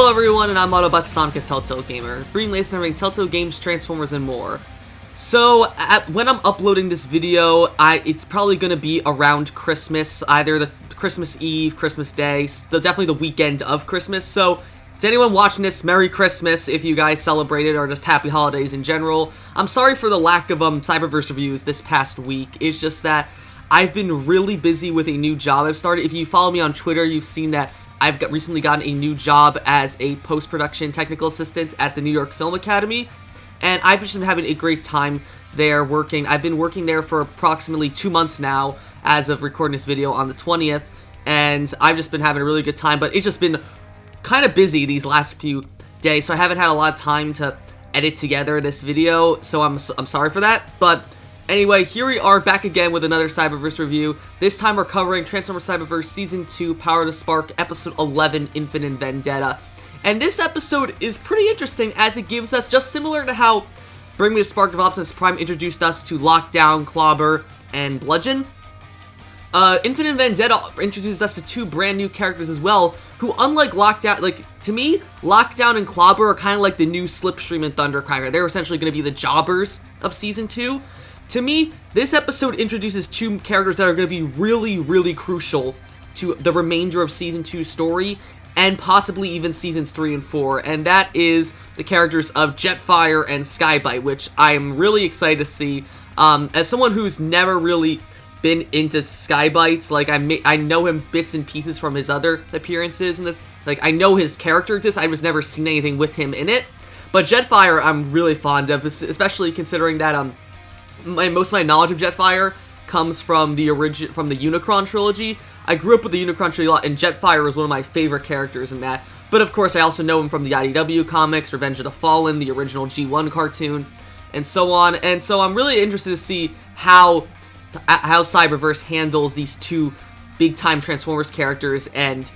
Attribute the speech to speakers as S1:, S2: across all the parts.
S1: Hello everyone, and I'm Autobot Sonic, a Telltale Gamer, bringing latest and everything Telltale games, Transformers, and more. So, when I'm uploading this video, it's probably going to be around Christmas, either the Christmas Eve, Christmas Day, definitely the weekend of Christmas. So, to anyone watching this, Merry Christmas if you guys celebrate it, or just Happy Holidays in general. I'm sorry for the lack of Cyberverse reviews this past week. It's just that I've been really busy with a new job I've started. If you follow me on Twitter, you've seen that I've recently gotten a new job as a post-production technical assistant at the New York Film Academy, and I've just been having a great time there working. I've been working there for approximately 2 months now, as of recording this video on the 20th, and I've just been having a really good time, but it's just been kind of busy these last few days, so I haven't had a lot of time to edit together this video, so I'm sorry for that, but anyway, here we are back again with another Cyberverse review. This time we're covering Transformers Cyberverse Season 2, Power to Spark, Episode 11, Infinite Vendetta. And this episode is pretty interesting, as it gives us, just similar to how Bring Me to Spark of Optimus Prime introduced us to Lockdown, Clobber, and Bludgeon. Infinite Vendetta introduces us to two brand new characters as well, who, unlike Lockdown, to me, Lockdown and Clobber are kind of like the new Slipstream and Thundercracker. They're essentially going to be the jobbers of Season 2. To me, this episode introduces two characters that are going to be really, really crucial to the remainder of Season 2's story, and possibly even Seasons 3 and 4, and that is the characters of Jetfire and Sky-Byte, which I am really excited to see. As someone who's never really been into Sky-Byte, I know him bits and pieces from his other appearances, and I know his character exists. I was never seen anything with him in it, but Jetfire I'm really fond of, especially considering that most of my knowledge of Jetfire comes from the Unicron trilogy. I grew up with the Unicron trilogy a lot, and Jetfire was one of my favorite characters in that. But of course, I also know him from the IDW comics, Revenge of the Fallen, the original G1 cartoon, and so on. And so I'm really interested to see how Cyberverse handles these two big-time Transformers characters and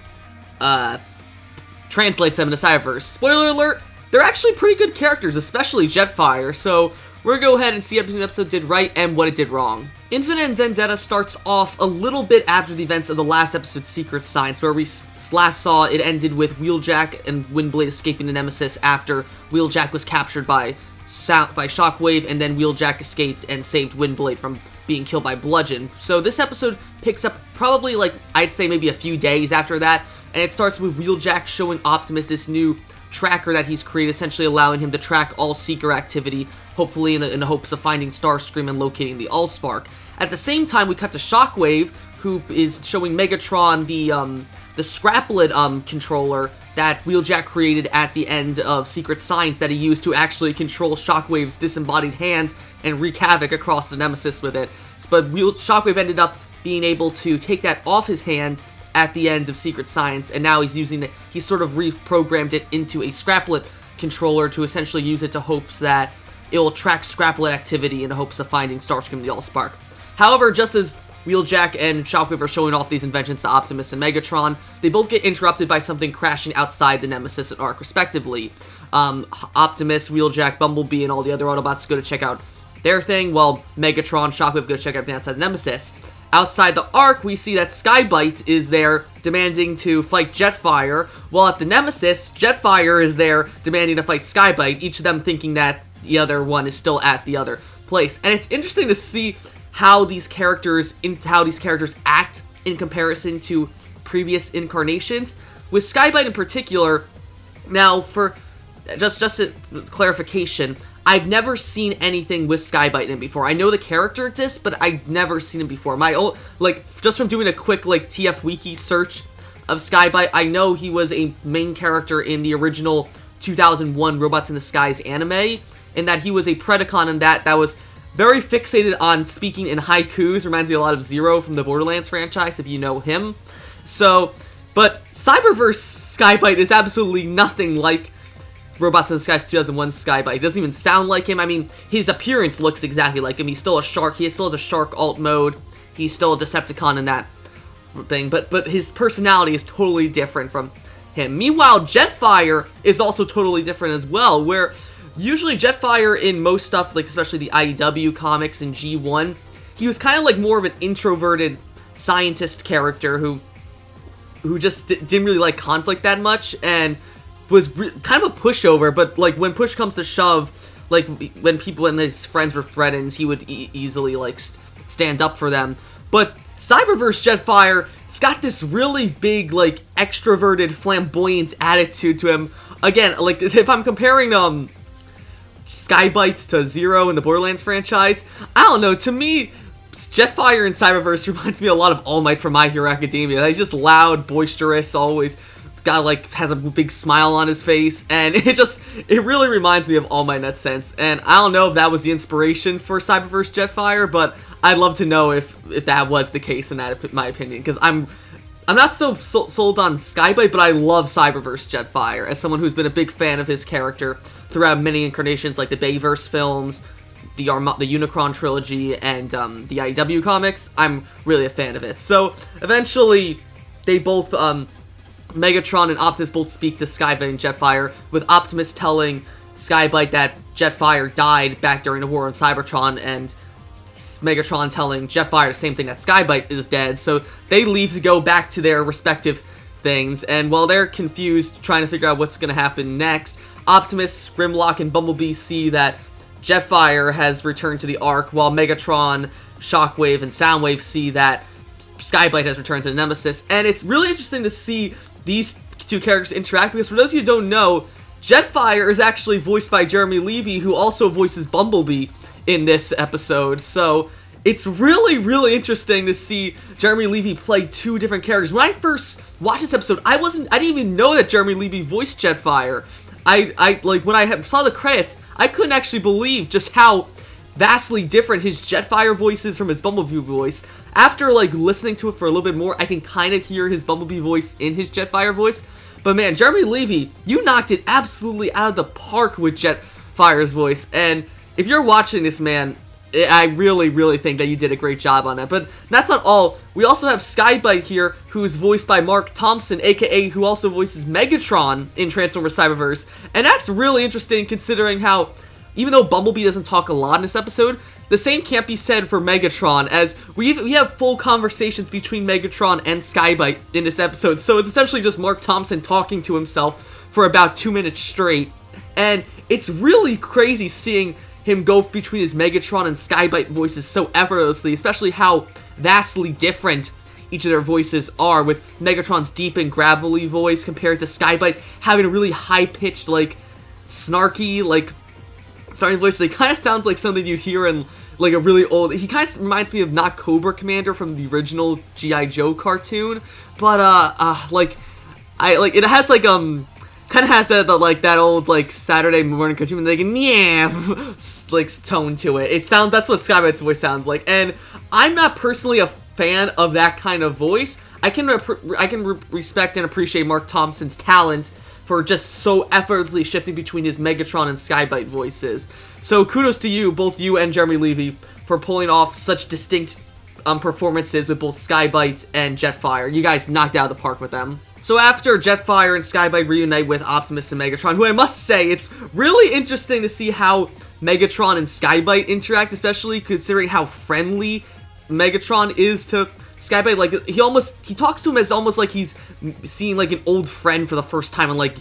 S1: translates them into Cyberverse. Spoiler alert, they're actually pretty good characters, especially Jetfire, so we're gonna go ahead and see what the episode did right and what it did wrong. Infinite Vendetta starts off a little bit after the events of the last episode's Secret Science, where we last saw it ended with Wheeljack and Windblade escaping the Nemesis after Wheeljack was captured by Shockwave, and then Wheeljack escaped and saved Windblade from being killed by Bludgeon. So this episode picks up probably, I'd say maybe a few days after that, and it starts with Wheeljack showing Optimus this new tracker that he's created, essentially allowing him to track all Seeker activity, hopefully in the hopes of finding Starscream and locating the Allspark. At the same time, we cut to Shockwave, who is showing Megatron the Scraplet controller that Wheeljack created at the end of Secret Science that he used to actually control Shockwave's disembodied hand and wreak havoc across the Nemesis with it. But Shockwave ended up being able to take that off his hand at the end of Secret Science, and now he's using it, he's sort of reprogrammed it into a Scraplet controller to essentially use it to hopes that it will track Scraplet activity in the hopes of finding Starscream and the Allspark. However, just as Wheeljack and Shockwave are showing off these inventions to Optimus and Megatron, they both get interrupted by something crashing outside the Nemesis and Ark, respectively. Optimus, Wheeljack, Bumblebee, and all the other Autobots go to check out their thing, while Megatron, Shockwave go to check out everything outside the Nemesis. Outside the Ark, we see that Sky-Byte is there demanding to fight Jetfire, while at the Nemesis, Jetfire is there demanding to fight Sky-Byte, each of them thinking that the other one is still at the other place. And it's interesting to see how these characters act in comparison to previous incarnations. With Sky-Byte in particular, now for just a clarification, I've never seen anything with Sky-Byte in it before. I know the character exists, but I've never seen him before. My own, just from doing a quick, TF Wiki search of Sky-Byte, I know he was a main character in the original 2001 Robots in Disguise anime, and that he was a Predacon in that was very fixated on speaking in haikus. Reminds me a lot of Zero from the Borderlands franchise, if you know him. But Cyberverse Sky-Byte is absolutely nothing like Robots in Disguise 2001 Sky-Byte. It doesn't even sound like him. I mean, his appearance looks exactly like him. He's still a shark. He still has a shark alt mode. He's still a Decepticon in that thing. But his personality is totally different from him. Meanwhile, Jetfire is also totally different as well, where usually Jetfire in most stuff, especially the IDW comics and G1, he was kind of more of an introverted scientist character who just didn't really like conflict that much, and was kind of a pushover, but like when push comes to shove, like when his friends were threatened, he would easily like stand up for them. But Cyberverse Jetfire, it's got this really big, like, extroverted, flamboyant attitude to him. Again, like, if I'm comparing, Sky-Byte to Zero in the Borderlands franchise, I don't know, to me, Jetfire and Cyberverse reminds me a lot of All Might from My Hero Academia. He's just loud, boisterous, always got, like, has a big smile on his face, and it really reminds me of All Might in that sense. And I don't know if that was the inspiration for Cyberverse Jetfire, but I'd love to know if that was the case in my opinion, because I'm not so sold on Sky-Byte, but I love Cyberverse Jetfire as someone who's been a big fan of his character throughout many incarnations, like the Bayverse films, the Unicron trilogy, and the IDW comics. I'm really a fan of it. So eventually, they both Megatron and Optimus both speak to Sky-Byte and Jetfire, with Optimus telling Sky-Byte that Jetfire died back during the war on Cybertron, and Megatron telling Jetfire the same thing, that Sky-Byte is dead. So they leave to go back to their respective things, and while they're confused trying to figure out what's going to happen next, Optimus, Grimlock, and Bumblebee see that Jetfire has returned to the Ark, while Megatron, Shockwave, and Soundwave see that Sky-Byte has returned to the Nemesis. And it's really interesting to see these two characters interact, because for those of you who don't know, Jetfire is actually voiced by Jeremy Levy, who also voices Bumblebee in this episode. So it's really, really interesting to see Jeremy Levy play two different characters. When I first watched this episode, I didn't even know that Jeremy Levy voiced Jetfire. I when I saw the credits, I couldn't actually believe just how vastly different his Jetfire voice is from his Bumblebee voice. After like listening to it for a little bit more, I can kind of hear his Bumblebee voice in his Jetfire voice. But man, Jeremy Levy, you knocked it absolutely out of the park with Jetfire's voice. And if you're watching this, man, I really, really think that you did a great job on that. But that's not all. We also have Sky-Byte here, who's voiced by Mark Thompson, aka who also voices Megatron in Transformers Cyberverse. And that's really interesting considering how, even though Bumblebee doesn't talk a lot in this episode, the same can't be said for Megatron, as we have full conversations between Megatron and Sky-Byte in this episode. So it's essentially just Mark Thompson talking to himself for about 2 minutes straight. And it's really crazy seeing him go between his Megatron and Sky-Byte voices so effortlessly, especially how vastly different each of their voices are, with Megatron's deep and gravelly voice compared to Sky-Byte having a really high-pitched, like, snarky, like, starting voice. It kind of sounds like something you'd hear in, like, a really old... He kind of reminds me of not Cobra Commander from the original G.I. Joe cartoon, but, it has, like, kind of has that old, like, Saturday morning cartoon, like, yeah, like, tone to it. That's what Sky-Byte's voice sounds like, and I'm not personally a fan of that kind of voice. I can respect and appreciate Mark Thompson's talent for just so effortlessly shifting between his Megatron and Sky-Byte voices. So kudos to you, both you and Jeremy Levy, for pulling off such distinct performances with both Sky-Byte and Jetfire. You guys knocked out of the park with them. So after Jetfire and Sky-Byte reunite with Optimus and Megatron, who I must say, it's really interesting to see how Megatron and Sky-Byte interact, especially considering how friendly Megatron is to Sky-Byte. Like, he talks to him as almost like he's seeing, like, an old friend for the first time in, like,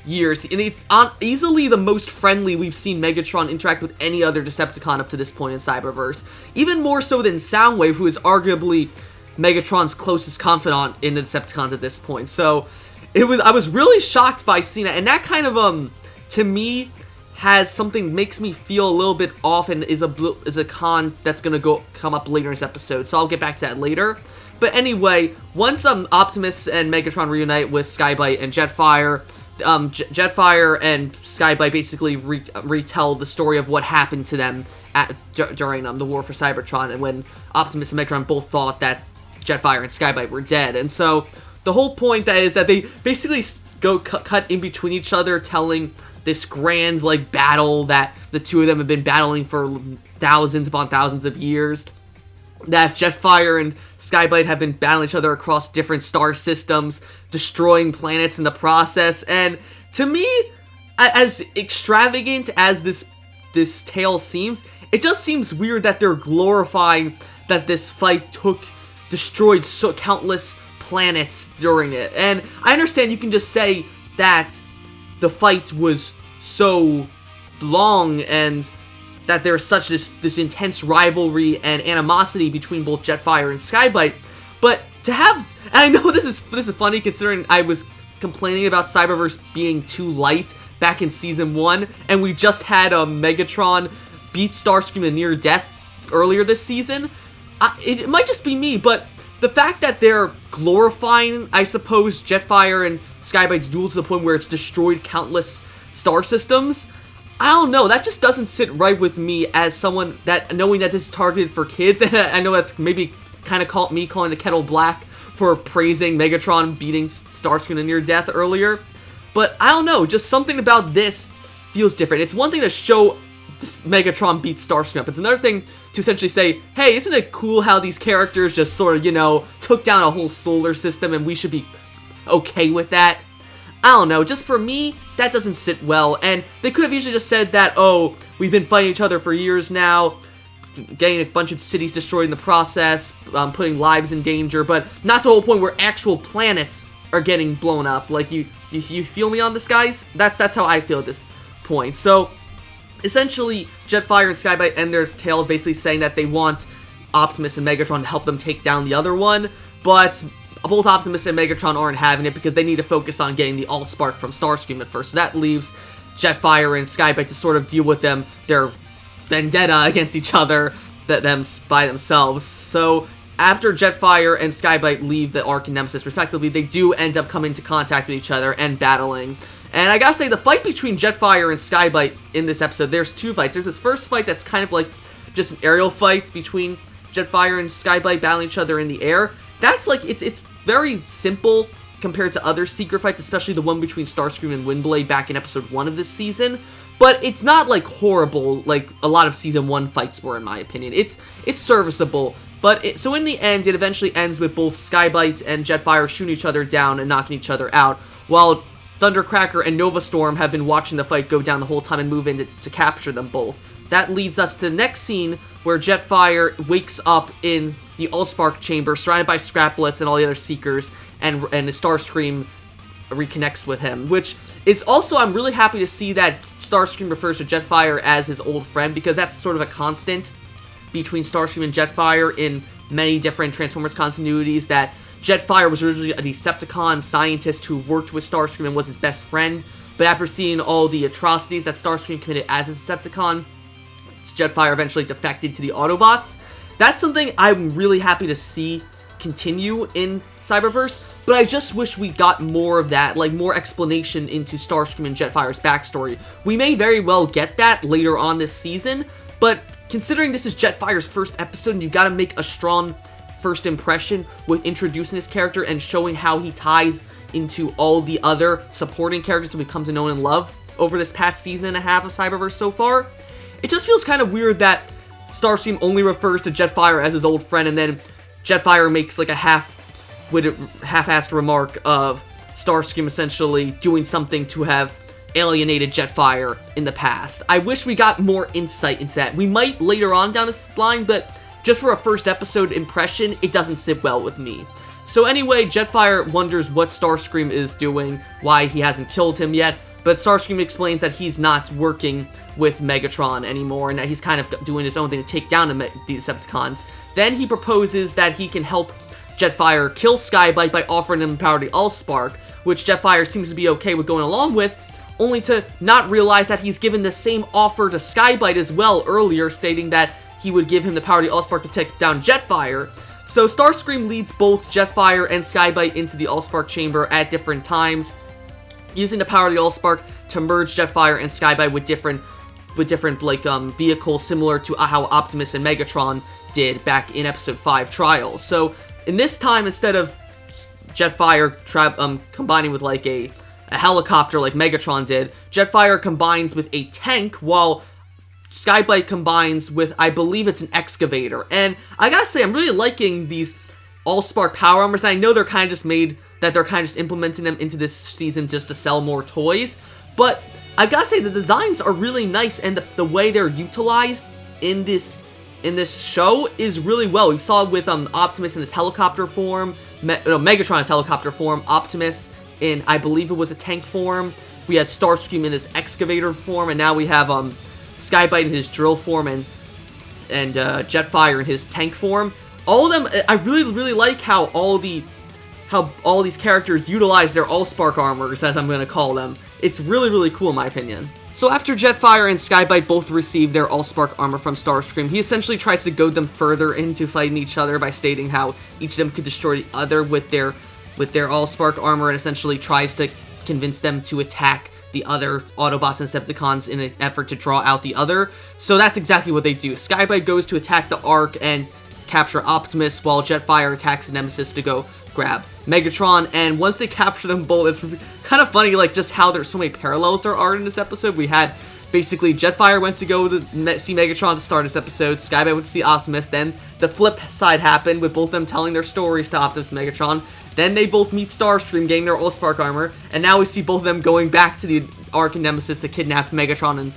S1: years. And it's easily the most friendly we've seen Megatron interact with any other Decepticon up to this point in Cyberverse. Even more so than Soundwave, who is arguably Megatron's closest confidant in the Decepticons at this point. So I was really shocked by seeing that, and that kind of to me has something, makes me feel a little bit off, and is a con that's gonna come up later in this episode. So I'll get back to that later. But anyway, once Optimus and Megatron reunite with Sky-Byte and Jetfire, Jetfire and Sky-Byte basically retell the story of what happened to them during the War for Cybertron, and when Optimus and Megatron both thought that Jetfire and Sky-Byte were dead. And so the whole point is that they basically go cut in between each other, telling this grand, like, battle that the two of them have been battling for thousands upon thousands of years, that Jetfire and Sky-Byte have been battling each other across different star systems, destroying planets in the process. And to me, as extravagant as this tale seems, it just seems weird that they're glorifying that this fight destroyed countless planets during it. And I understand you can just say that the fight was so long and that there's such this intense rivalry and animosity between both Jetfire and Sky-Byte. But to have, and I know this is funny considering I was complaining about Cyberverse being too light back in Season 1, and we just had Megatron beat Starscream in near death earlier this season. It might just be me, but the fact that they're glorifying, I suppose, Jetfire and Sky-Byte's duel to the point where it's destroyed countless star systems, I don't know, that just doesn't sit right with me as someone that, knowing that this is targeted for kids, and I know that's maybe kind of calling the kettle black for praising Megatron beating Starscream in near death earlier, but I don't know, just something about this feels different. It's one thing to show Megatron beats Starscream up. It's another thing to essentially say, hey, isn't it cool how these characters just sort of, you know, took down a whole solar system and we should be okay with that? I don't know, just for me, that doesn't sit well, and they could have easily just said that, oh, we've been fighting each other for years now, getting a bunch of cities destroyed in the process, putting lives in danger, but not to the whole point where actual planets are getting blown up. Like, you feel me on this, guys? That's how I feel at this point. So, essentially, Jetfire and Sky-Byte end their tales basically saying that they want Optimus and Megatron to help them take down the other one, but both Optimus and Megatron aren't having it because they need to focus on getting the Allspark from Starscream at first. So that leaves Jetfire and Sky-Byte to sort of deal with their vendetta against each other by themselves. So after Jetfire and Sky-Byte leave the Ark and Nemesis respectively, they do end up coming into contact with each other and battling. And I gotta say, the fight between Jetfire and Sky-Byte in this episode, there's two fights. There's this first fight that's kind of like just an aerial fight between Jetfire and Sky-Byte battling each other in the air. That's like, it's very simple compared to other secret fights, especially the one between Starscream and Windblade back in episode 1 of this season. But it's not like horrible like a lot of season 1 fights were, in my opinion. It's serviceable. But so in the end, it eventually ends with both Sky-Byte and Jetfire shooting each other down and knocking each other out, while Thundercracker and Nova Storm have been watching the fight go down the whole time and move in to capture them both. That leads us to the next scene where Jetfire wakes up in the Allspark chamber, surrounded by Scraplets and all the other Seekers, and Starscream reconnects with him, which is also, I'm really happy to see that Starscream refers to Jetfire as his old friend, because that's sort of a constant between Starscream and Jetfire in many different Transformers continuities, that Jetfire was originally a Decepticon scientist who worked with Starscream and was his best friend, but after seeing all the atrocities that Starscream committed as a Decepticon, Jetfire eventually defected to the Autobots. That's something I'm really happy to see continue in Cyberverse, but I just wish we got more of that, like more explanation into Starscream and Jetfire's backstory. We may very well get that later on this season, but considering this is Jetfire's first episode and you gotta make a strong first impression with introducing this character and showing how he ties into all the other supporting characters that we've come to know and love over this past season and a half of Cyberverse so far, it just feels kind of weird that Starscream only refers to Jetfire as his old friend, and then Jetfire makes like a half-assed remark of Starscream essentially doing something to have alienated Jetfire in the past. I wish we got more insight into that. We might later on down this line, but just for a first episode impression, it doesn't sit well with me. So anyway, Jetfire wonders what Starscream is doing, why he hasn't killed him yet, but Starscream explains that he's not working with Megatron anymore, and that he's kind of doing his own thing to take down the Decepticons. Then he proposes that he can help Jetfire kill Sky-Byte by offering him the power to the Allspark, which Jetfire seems to be okay with going along with, only to not realize that he's given the same offer to Sky-Byte as well earlier, stating that he would give him the power to the Allspark to take down Jetfire. So Starscream leads both Jetfire and Sky-Byte into the Allspark chamber at different times, using the power of the Allspark to merge Jetfire and Sky-Byte with different like vehicles similar to how Optimus and Megatron did back in episode 5 Trials. So in this time, instead of Jetfire combining with like a helicopter like Megatron did, Jetfire combines with a tank, while Sky-Byte combines with, I believe it's an excavator. And I gotta say, I'm really liking these Allspark power armors. I know they're kind of just implementing them into this season just to sell more toys, but I gotta say the designs are really nice, and the way they're utilized in this show is really well. We saw it with Optimus in his helicopter form, Megatron in his helicopter form, Optimus in, I believe it was a tank form, we had Starscream in his excavator form, and now we have Sky-Byte in his drill form, and Jetfire in his tank form. All of them, I really like how all these characters utilize their Allspark armors, as I'm going to call them. It's really cool in my opinion. So after Jetfire and Sky-Byte both receive their Allspark armor from Starscream, he essentially tries to goad them further into fighting each other by stating how each of them could destroy the other with their Allspark armor, and essentially tries to convince them to attack the other Autobots and Decepticons in an effort to draw out the other. So that's exactly what they do. Sky-Byte goes to attack the Ark and capture Optimus, while Jetfire attacks Nemesis to go grab Megatron. And once they capture them both, it's kind of funny, like, just how there's so many parallels there are in this episode. We had basically Jetfire went to go to see Megatron to start this episode, Sky-Byte went to see Optimus, then the flip side happened with both of them telling their stories to Optimus and Megatron. Then they both meet Starscream, getting their Allspark armor, and now we see both of them going back to the Ark and Nemesis to kidnap Megatron and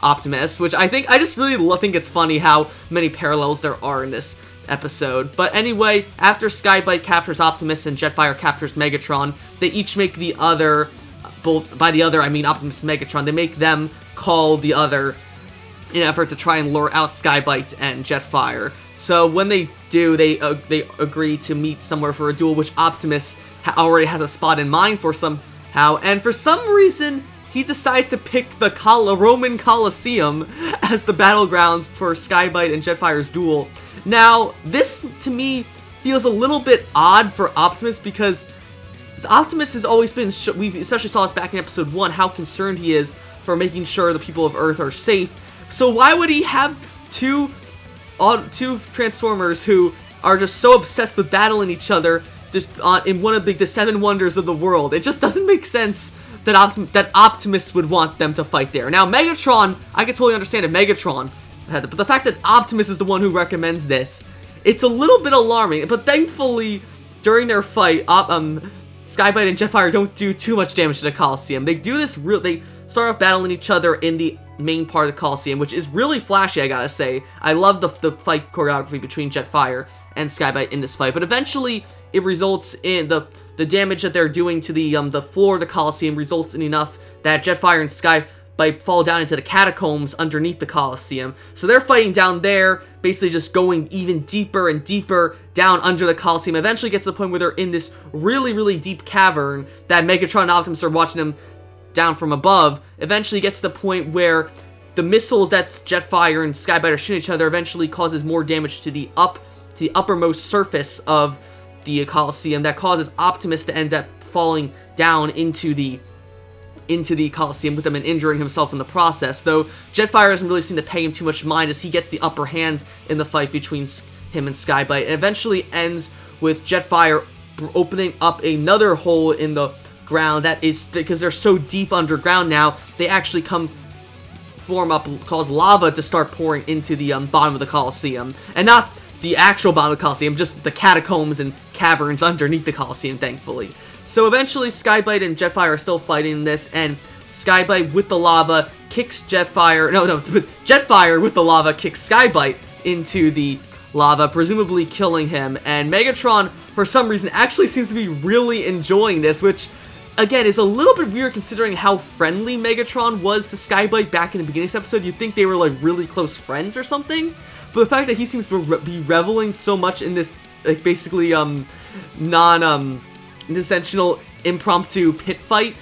S1: Optimus, which I just really think it's funny how many parallels there are in this episode. But anyway, after Sky-Byte captures Optimus and Jetfire captures Megatron, they each make the other, by the other I mean Optimus and Megatron, they make them call the other in an effort to try and lure out Sky-Byte and Jetfire. So when they do, they agree to meet somewhere for a duel, which Optimus already has a spot in mind for somehow, and for some reason he decides to pick the Roman Colosseum as the battlegrounds for Sky-Byte and Jetfire's duel. Now, this, to me, feels a little bit odd for Optimus, because Optimus has always been, we especially saw this back in episode 1, how concerned he is for making sure the people of Earth are safe. So why would he have two Transformers who are just so obsessed with battling each other just in one of the 7 wonders of the world? It just doesn't make sense that Optimus would want them to fight there. Now, Megatron, I can totally understand if Megatron had it, but the fact that Optimus is the one who recommends this, it's a little bit alarming. But thankfully, during their fight, Sky-Byte and Jetfire don't do too much damage to the Colosseum. They do this they start off battling each other in the main part of the Colosseum, which is really flashy, I gotta say. I love the fight choreography between Jetfire and Sky-Byte in this fight, but eventually it results in the damage that they're doing to the floor of the Colosseum results in enough that Jetfire and Sky-Byte fall down into the catacombs underneath the Colosseum. So they're fighting down there, basically just going even deeper and deeper down under the Colosseum. Eventually gets to the point where they're in this really deep cavern that Megatron and Optimus are watching them down from above. Eventually gets to the point where the missiles that Jetfire and Sky-Byte are shooting each other eventually causes more damage to the uppermost surface of the Colosseum, that causes Optimus to end up falling down into the Colosseum with him and injuring himself in the process, though Jetfire doesn't really seem to pay him too much mind as he gets the upper hand in the fight between him and Sky-Byte. It eventually ends with Jetfire opening up another hole in the ground, that is because they're so deep underground now, they actually cause lava to start pouring into the bottom of the Colosseum, and not the actual bottom of the Colosseum, just the catacombs and caverns underneath the Colosseum, thankfully. So eventually Sky-Byte and Jetfire are still fighting this, and Sky-Byte with the lava kicks Jetfire, Jetfire with the lava kicks Sky-Byte into the lava, presumably killing him, and Megatron, for some reason, actually seems to be really enjoying this, which, again, is a little bit weird considering how friendly Megatron was to Sky-Byte back in the beginning of this episode. You'd think they were, like, really close friends or something, but the fact that he seems to be reveling so much in this, like, basically, non-intentional impromptu pit fight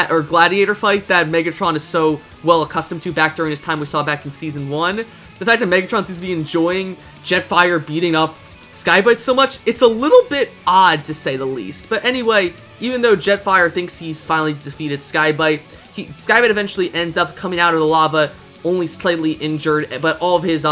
S1: or gladiator fight that Megatron is so well accustomed to back during his time we saw back in Season 1. The fact that Megatron seems to be enjoying Jetfire beating up Sky-Byte so much, it's a little bit odd to say the least. But anyway, even though Jetfire thinks he's finally defeated Sky-Byte, Sky-Byte eventually ends up coming out of the lava only slightly injured, but all of his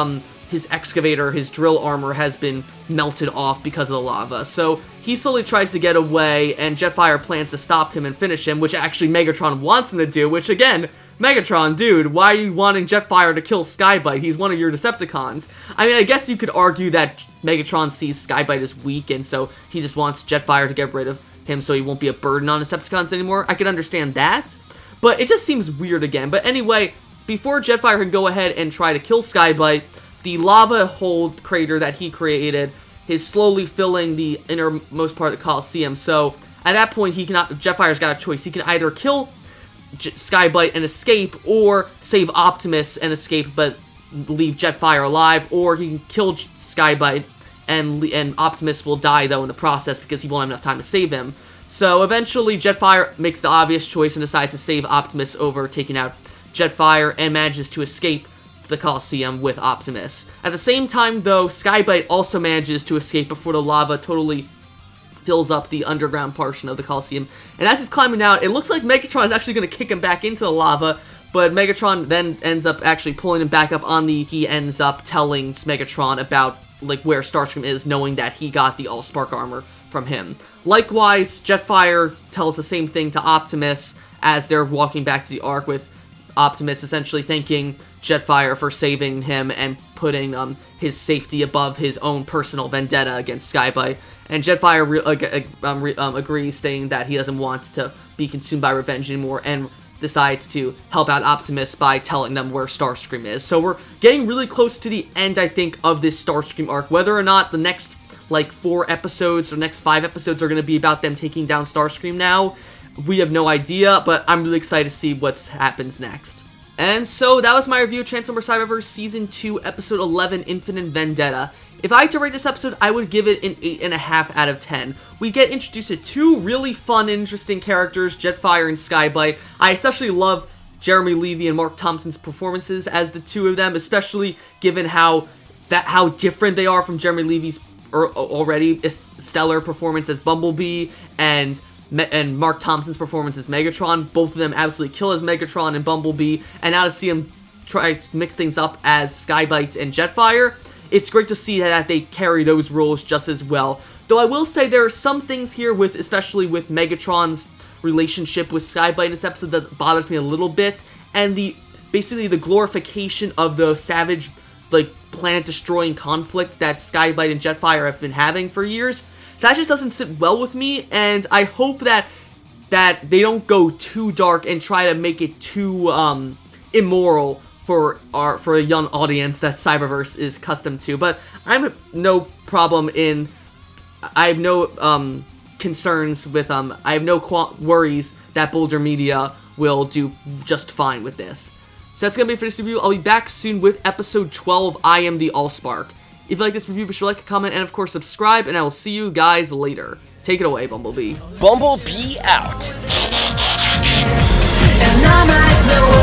S1: excavator, his drill armor has been melted off because of the lava. So he slowly tries to get away, and Jetfire plans to stop him and finish him, which actually Megatron wants him to do, which again, Megatron, dude, why are you wanting Jetfire to kill Sky-Byte? He's one of your Decepticons. I mean, I guess you could argue that Megatron sees Sky-Byte as weak, and so he just wants Jetfire to get rid of him so he won't be a burden on Decepticons anymore. I can understand that, but it just seems weird again. But anyway, before Jetfire can go ahead and try to kill Sky-Byte, the lava hole crater that he created is slowly filling the innermost part of the Colosseum. So at that point, Jetfire's got a choice. He can either kill Sky-Byte and escape, or save Optimus and escape but leave Jetfire alive, or he can kill Sky-Byte and Optimus will die though in the process because he won't have enough time to save him. So eventually Jetfire makes the obvious choice and decides to save Optimus over taking out Jetfire and manages to escape the Colosseum with Optimus. At the same time though, Sky-Byte also manages to escape before the lava totally fills up the underground portion of the Colosseum. And as he's climbing out, it looks like Megatron is actually going to kick him back into the lava, but Megatron then ends up actually pulling him back up on the... He ends up telling Megatron about, like, where Starscream is, knowing that he got the All-Spark armor from him. Likewise, Jetfire tells the same thing to Optimus as they're walking back to the Ark, with Optimus essentially thanking Jetfire for saving him and putting his safety above his own personal vendetta against Sky-Byte. And Jetfire agrees, saying that he doesn't want to be consumed by revenge anymore, and decides to help out Optimus by telling them where Starscream is. So we're getting really close to the end, I think, of this Starscream arc. Whether or not the next, like, 4 episodes or next 5 episodes are going to be about them taking down Starscream now, we have no idea, but I'm really excited to see what happens next. And so that was my review of Transformers Cyberverse Season 2, Episode 11, Infinite Vendetta. If I had to rate this episode, I would give it an 8.5 out of 10. We get introduced to 2 really fun and interesting characters, Jetfire and Sky-Byte. I especially love Jeremy Levy and Mark Thompson's performances as the 2 of them, especially given how different they are from Jeremy Levy's already stellar performance as Bumblebee and Mark Thompson's performance as Megatron. Both of them absolutely kill as Megatron and Bumblebee, and now to see him try to mix things up as Sky-Byte and Jetfire, it's great to see that they carry those roles just as well. Though I will say there are some things here, especially with Megatron's relationship with Sky-Byte in this episode, that bothers me a little bit, and basically the glorification of the savage, like, planet-destroying conflict that Sky-Byte and Jetfire have been having for years. That just doesn't sit well with me, and I hope that they don't go too dark and try to make it too immoral for a young audience that Cyberverse is accustomed to. But I have no concerns with I have no worries that Boulder Media will do just fine with this. So that's gonna be it for this review. I'll be back soon with episode 12, I Am the Allspark. If you like this review, be sure to like, comment, and of course subscribe, and I will see you guys later. Take it away, Bumblebee.
S2: Bumblebee out.
S3: And I might know